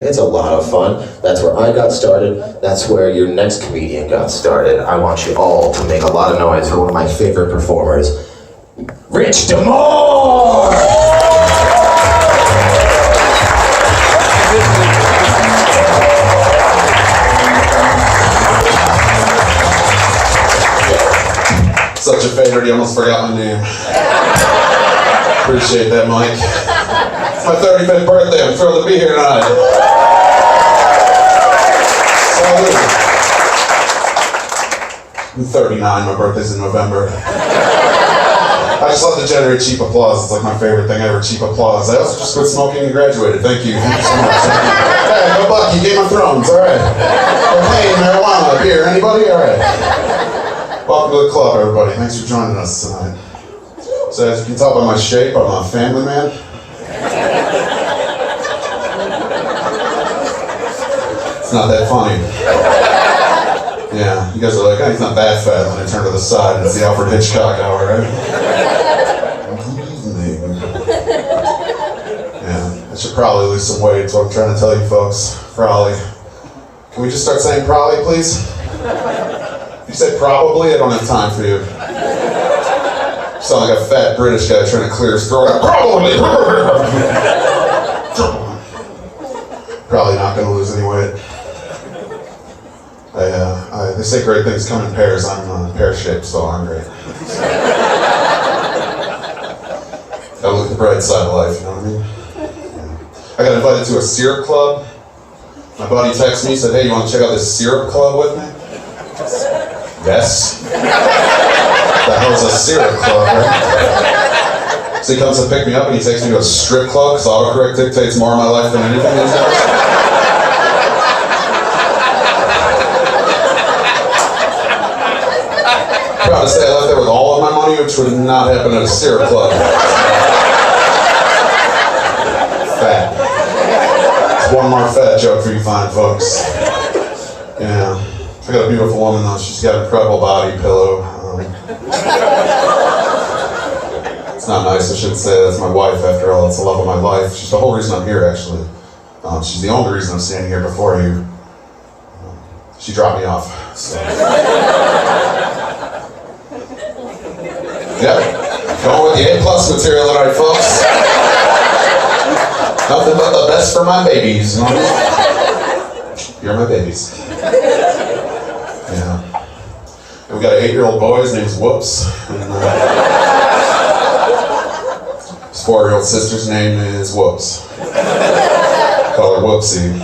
It's a lot of fun. That's where I got started. That's where your next comedian got started. I want you all to make a lot of noise for one of my favorite performers, Rich DeMore! Such a favorite, you almost forgot my name. Appreciate that, Mike. It's my 35th birthday. I'm thrilled to be here tonight. I'm 39, my birthday's in November. I just love to generate cheap applause. It's like my favorite thing ever, cheap applause. I also just quit smoking and graduated. Thank you so much. Hey, go Bucky, Game of Thrones, all right. Hey, marijuana, beer, anybody? All right. Welcome to the club, everybody. Thanks for joining us tonight. So as you can tell by my shape, I'm a family man. It's not that funny. Yeah, you guys are like, oh, he's not that fat. When I turn to the side, it's the Alfred Hitchcock hour, right? Good evening. Yeah, I should probably lose some weight, so I'm trying to tell you folks. Probably. Can we just start saying probably, please? If you said probably, I don't have time for you. You sound like a fat British guy trying to clear his throat. Probably. Probably not going to lose any weight. They say great things come in pairs. I'm pear-shaped, so I'm great. Gotta look at the bright side of life, you know what I mean? Yeah. I got invited to a syrup club. My buddy texted me, said, hey, you want to check out this syrup club with me? Yes. The hell's a syrup club, right? So he comes to pick me up and he takes me to a strip club, because autocorrect dictates more of my life than anything these days. Proud to say I left there with all of my money, which would not happen at a syrup club. Fat. It's one more fat joke for you fine folks. Yeah. I got a beautiful woman though. She's got an incredible body pillow. It's not nice, I shouldn't say that's my wife after all. It's the love of my life. She's the whole reason I'm here actually. She's the only reason I'm standing here before you. She dropped me off. So. Yep, going with the A+ material tonight, folks. Nothing but the best for my babies, you know what I mean? You're my babies. Yeah. And we got an 8-year-old boy, his name's Whoops. And his 4-year-old sister's name is Whoops. Call her Whoopsie.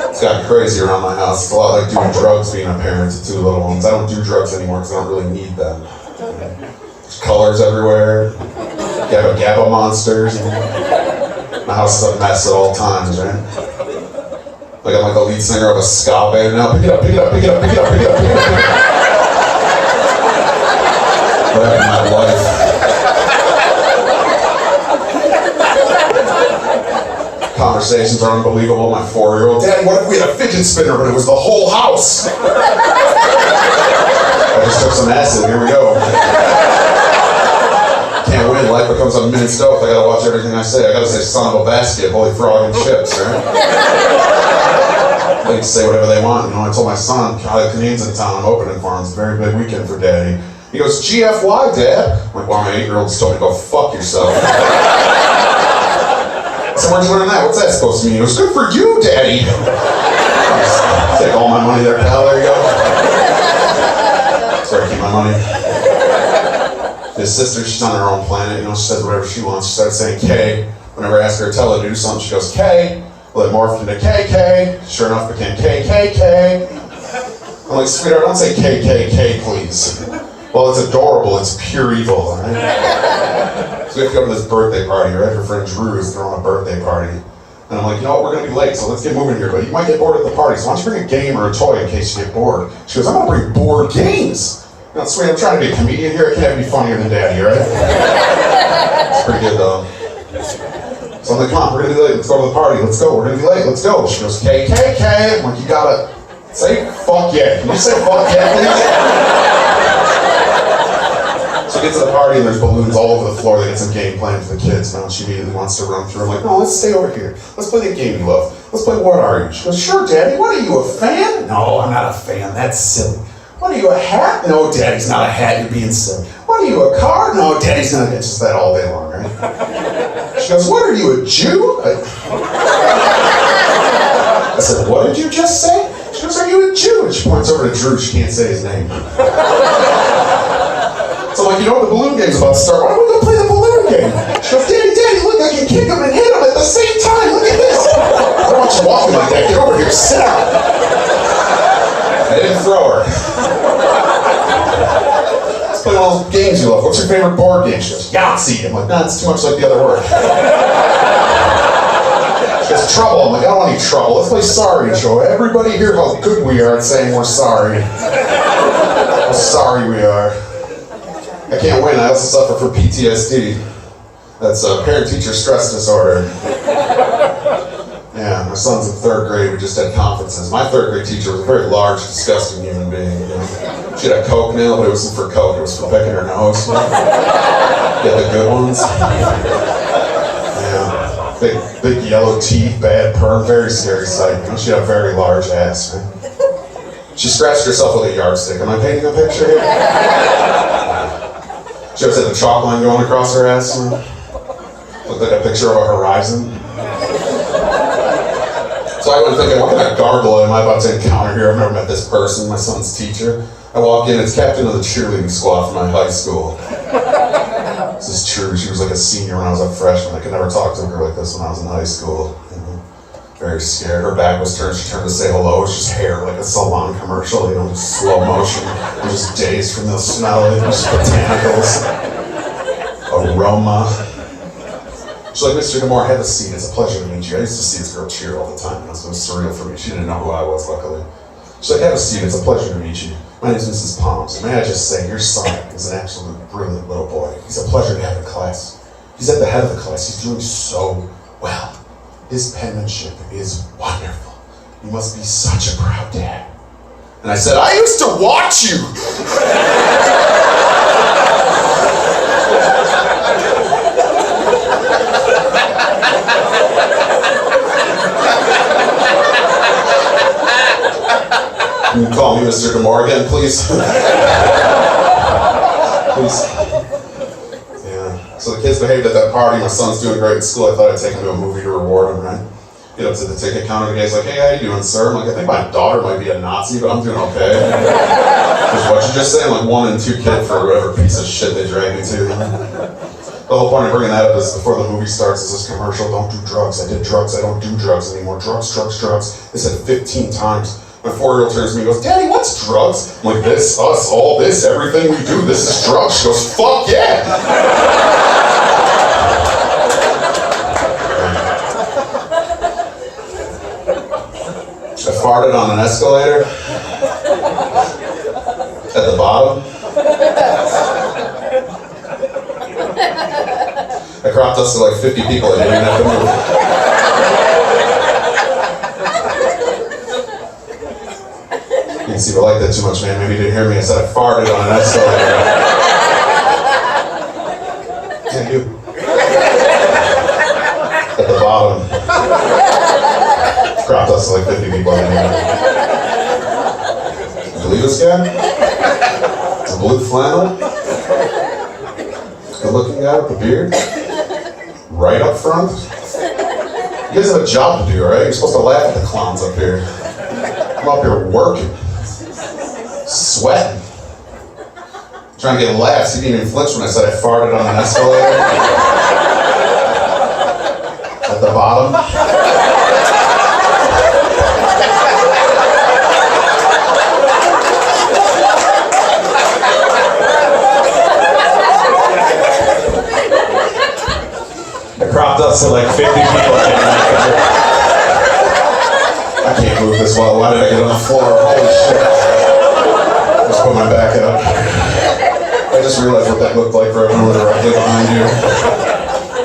It's gotten crazy around my house. It's a lot like doing drugs being a parent to 2 little ones. I don't do drugs anymore because I don't really need them. There's colors everywhere. Gabba monsters. My house is a mess at all times, right? Like I'm like the lead singer of a ska band now. Pick it up, pick it up, pick it up, pick it up, pick it up, pick it up, pick it up. What happened in my life? Conversations are unbelievable. My 4-year-old, Daddy, what if we had a fidget spinner but it was the whole house? I just took some acid, here we go. Can't win, life becomes a minced oath. I gotta watch everything I say. I gotta say son of a basket, holy frog and chips, right? They can say whatever they want. You know, I told my son, Kinane's in town, I'm opening for him. It's a very big weekend for Daddy. He goes, GFY, Dad? I'm like, well, my 8-year-old's told me to go fuck yourself. So where'd you learn that? What's that supposed to mean? He goes, good for you, Daddy. Take all my money there, pal. There you go. Sorry, keep my money. His sister, she's on her own planet. You know, she says whatever she wants. She starts saying K. Whenever I ask her to tell her to do something, she goes K. Well, it morphed into KK. Sure enough, it became KKK. I'm like, sweetheart, don't say KKK, please. Well, it's adorable. It's pure evil, all right? So we have to go to this birthday party, right? Her friend Drew is throwing a birthday party. And I'm like, you know what, we're gonna be late, so let's get moving here. But you might get bored at the party, so why don't you bring a game or a toy in case you get bored? She goes, I'm gonna bring board games. You know, sweet, I'm trying to be a comedian here. I can't be funnier than Daddy, right? It's pretty good, though. So I'm like, come on, we're gonna be late. Let's go to the party. Let's go. We're gonna be late. Let's go. She goes, KKK. I'm like, you gotta say fuck yeah. Can you say fuck yeah, please? So we get to the party and there's balloons all over the floor. They get some game planned for the kids. Now she immediately wants to run through. I'm like, no, let's stay over here. Let's play the game you love. play What Are You? She goes, sure, Daddy. What are you, a fan? No, I'm not a fan. That's silly. What are you, a hat? No, Daddy's not a hat. You're being silly. What are you, a car? No, Daddy's not. It's just that all day long, right? She goes, what are you, a Jew? I said, what did you just say? She goes, are you a Jew? And she points over to Drew. She can't say his name. So I'm like, you know what, the balloon game's about to start. Why don't we go play the balloon game? She goes, Daddy, look, I can kick him and hit him at the same time. Look at this. I don't want you walking like that. Get over here. Sit down. I didn't throw her. Let's play all those games you love. What's your favorite board game? She goes, Yahtzee. I'm like, nah, it's too much like the other word. She goes, trouble. I'm like, I don't want any trouble. Let's play sorry and show everybody here how good we are at saying we're sorry. How sorry we are. I can't win. I also suffer from PTSD. That's parent-teacher stress disorder. Yeah, my son's in 3rd grade. We just had conferences. My 3rd grade teacher was a very large, disgusting human being. You know? She had a Coke nail, but it wasn't for Coke. It was for picking her nose. Get the good ones. Yeah, big yellow teeth, bad perm, very scary sight. You know, she had a very large ass. Right? She scratched herself with a yardstick. Am I painting a picture here? She always had the chalk line going across her ass. You know? Looked like a picture of a horizon. So I went thinking, what kind of gargoyle am I about to encounter here? I've never met this person, my son's teacher. I walk in, it's captain of the cheerleading squad from my high school. This is true, she was like a senior when I was a freshman. I could never talk to her like this when I was in high school. You know? Very scared. Her back was turned, she turned to say hello. It was just hair, like a salon commercial, you know, just slow motion. I'm just dazed from the smell of it, just botanicals. Aroma. She's like, Mr. Demore, have a seat. It's a pleasure to meet you. I used to see this girl cheer all the time. You know, so it was surreal for me. She didn't know who I was, luckily. She's like, have a seat. It's a pleasure to meet you. My name is Mrs. Palms. And may I just say, your son is an absolute brilliant little boy. He's a pleasure to have in class. He's at the head of the class. He's doing so well. His penmanship is wonderful. You must be such a proud dad. And I said, I used to watch you. Can you call me Mr. Demore again, please? Please. Yeah. So the kids behaved at that party. My son's doing great in school. I thought I'd take him to a movie to reward him, right? Get up to the ticket counter. The guy's like, hey, how you doing, sir? I'm like, I think my daughter might be a Nazi, but I'm doing okay. Because what you just say? I'm like 1 and 2 kid for whatever piece of shit they drag me to. The whole point of bringing that up is before the movie starts is this commercial, don't do drugs. I did drugs. I don't do drugs anymore. Drugs, drugs, drugs. They said 15 times. My 4-year-old turns to me and goes, Daddy, what's drugs? I'm like, this, us, all this, everything we do, this is drugs. She goes, fuck yeah! I farted on an escalator at the bottom. I cropped us to like 50 people. I didn't even have to move. You can see we like that too much, man. Maybe you didn't hear me. I said I farted on an escalator. Yeah, you. At the bottom. Cropped us to like 50 people. You believe this guy? It's a blue flannel. Good looking guy with the beard. Right up front. You guys have a job to do, right? You're supposed to laugh at the clowns up here. I'm up here working. Sweating. Trying to get laughs. He didn't even flinch when I said I farted on an escalator. At the bottom. I cropped us to like 50 people. I can't move this well. Why did I get on the floor? Holy shit. Just put my back up. I just realized what that looked like for everyone directly behind you.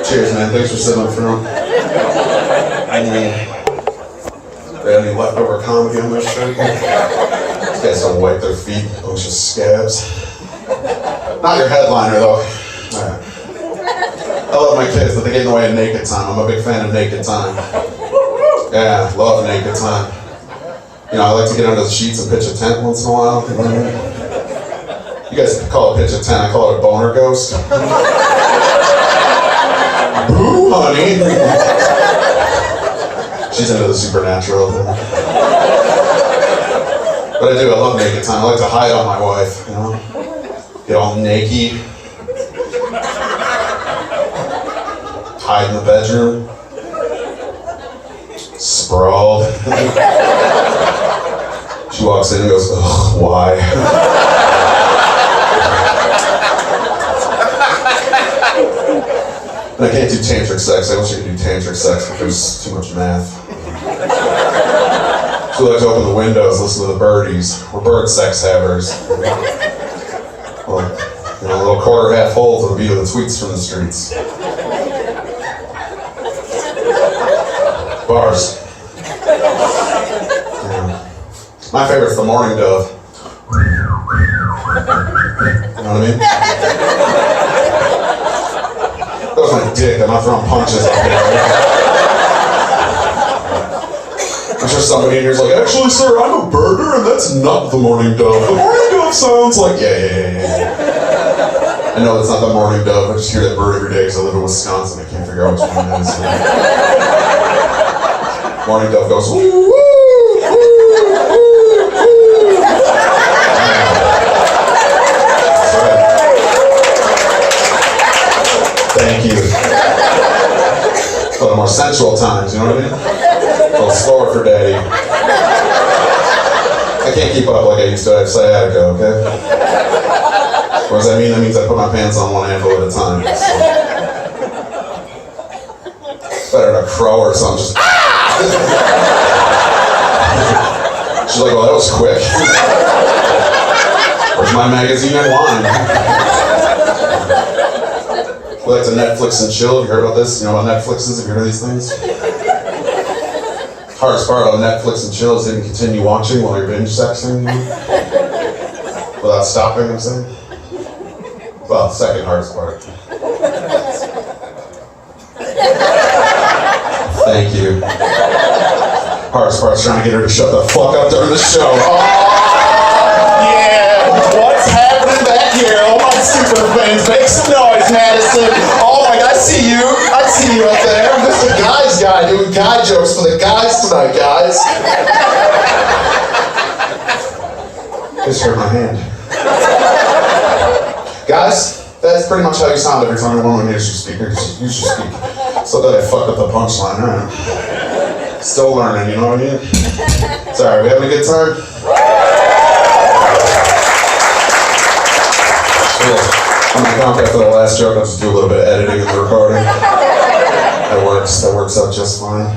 Cheers, man. Thanks for sitting up front. I mean, they had any leftover comedy on their shirt? These guys don't wipe their feet. Bunch of scabs. Not your headliner, though. All right. I love my kids, but they get in the way of naked time. I'm a big fan of naked time. Yeah, love naked time. You know, I like to get under the sheets and pitch a tent once in a while. You know what I mean? You guys call it pitch a tent, I call it a boner ghost. Boo, honey. She's into the supernatural. But I do, I love naked time. I like to hide on my wife, you know? Get all naked. Hide in the bedroom. Sprawled. She walks in and goes, ugh, why? And I can't do tantric sex. I wish I could do tantric sex, but there's too much math. She likes to open the windows, listen to the birdies. We're bird sex havers. Well, you know, a little quarter half hole to the beat of the tweets from the streets. Bars. Yeah. My favorite's the morning dove. You know what I mean? That was my dick. I'm not throwing punches up here. I'm sure somebody in here's like, actually, sir, I'm a birder, and that's not the morning dove. The morning dove sounds like, yeah. I know it's not the morning dove. I just hear that bird every day because I live in Wisconsin. I can't figure out which one it is. Morning dove goes, woo, woo, woo, woo, woo. That's right. Thank you. A little more sensual times, you know what I mean? A little slower for daddy. I can't keep up like I used to. I have sciatica, okay? What does that mean? That means I put my pants on one handle at a time. So. Better than a crow or something. Just she's like, well, that was quick. Where's my magazine and wine? We like to Netflix and chill. Have you heard about this? You know about Netflixes? Have you heard of these things? Hardest part about Netflix and chill is they can continue watching while you're binge sexing. Without stopping, I'm saying. Well, second hardest part. Thank you. Hardest part's trying to get her to shut the fuck up during the show. Oh, yeah! What's happening back here? All my super fans, make some noise, Madison. Oh my God, I see you up there. This is a guy's guy doing guy jokes for the guys tonight, guys. Just hurt my hand. Guys, that's pretty much how you sound every time a woman hears you speak. You should speak. So that I fucked up the punchline, right? Still learning, you know what I mean? Sorry, we having a good time? Cool. I'm gonna count after the last joke. I'll just do a little bit of editing in the recording. That works out just fine.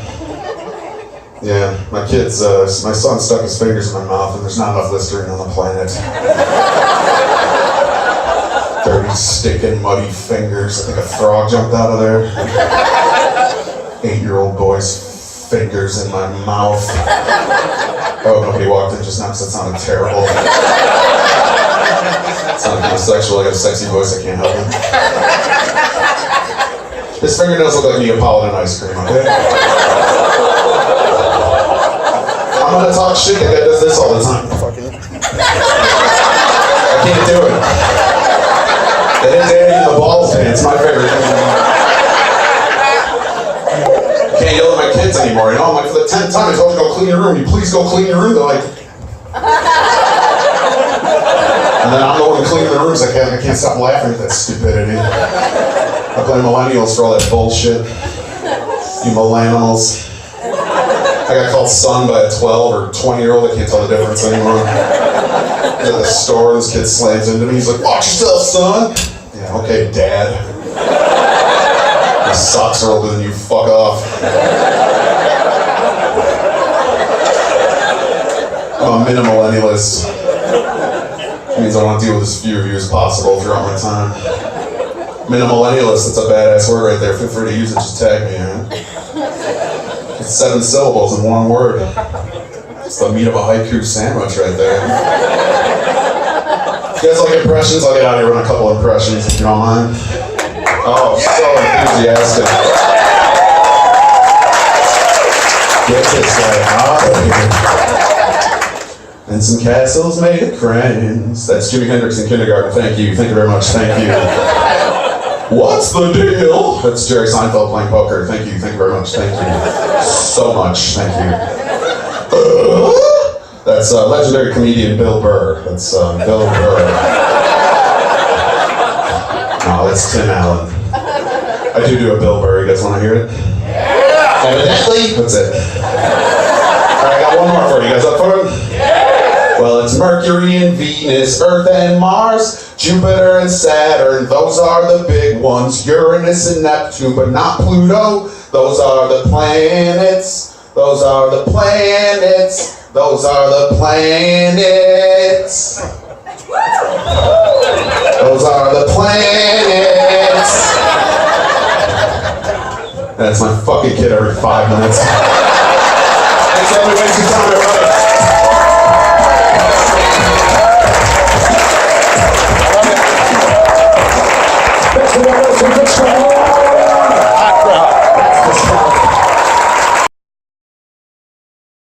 Yeah, my son stuck his fingers in my mouth and there's not enough Listerine on the planet. Dirty, stinking, muddy fingers. I think a frog jumped out of there. 8-year-old boy's fingers in my mouth. Oh, nobody walked in just now because that sounded terrible. It sounded kind of sexual. I got a sexy voice, I can't help it. His fingernails look like Neapolitan ice cream, okay? I'm gonna talk shit. That guy does this all the time. Fucking. I can't do it. That is Daddy in the balls pants, my favorite thing. I can't yell at my kids anymore, you know? I'm like, for the 10th time, I told you to go clean your room. Will you please go clean your room? They're like... And then I'm the one cleaning the rooms. I can't stop laughing at that stupidity. I blame millennials for all that bullshit. You millennials. I got called son by a 12 or 20-year-old. I can't tell the difference anymore. At the store, this kid slams into me. He's like, watch yourself, son. Yeah, okay, Dad. My socks are older than you. Fuck off. I'm a minimillennialist. It means I want to deal with as few of you as possible throughout my time. Minimillennialist, that's a badass word right there. Feel free to use it, just tag me, man. It's 7 syllables in one word. It's the meat of a haiku sandwich right there. You guys like impressions? I'll get out of here with a couple impressions if you don't mind. Oh, so enthusiastic. Get this guy out of here. And some castles made of crayons. That's Jimi Hendrix in kindergarten. Thank you. Thank you very much. Thank you. What's the deal? That's Jerry Seinfeld playing poker. Thank you. Thank you very much. Thank you. So much. Thank you. That's legendary comedian Bill Burr. That's Bill Burr. No, that's Tim Allen. I do a Bill Burr. You guys want to hear it? Evidently. That's it. Alright, I got one more for you. You guys up for it? Well, it's Mercury and Venus, Earth and Mars, Jupiter and Saturn. Those are the big ones. Uranus and Neptune, but not Pluto. Those are the planets. Those are the planets. Those are the planets. Those are the planets. That's my fucking kid every 5 minutes. Thanks for everybody wasting time, everybody. Best of all,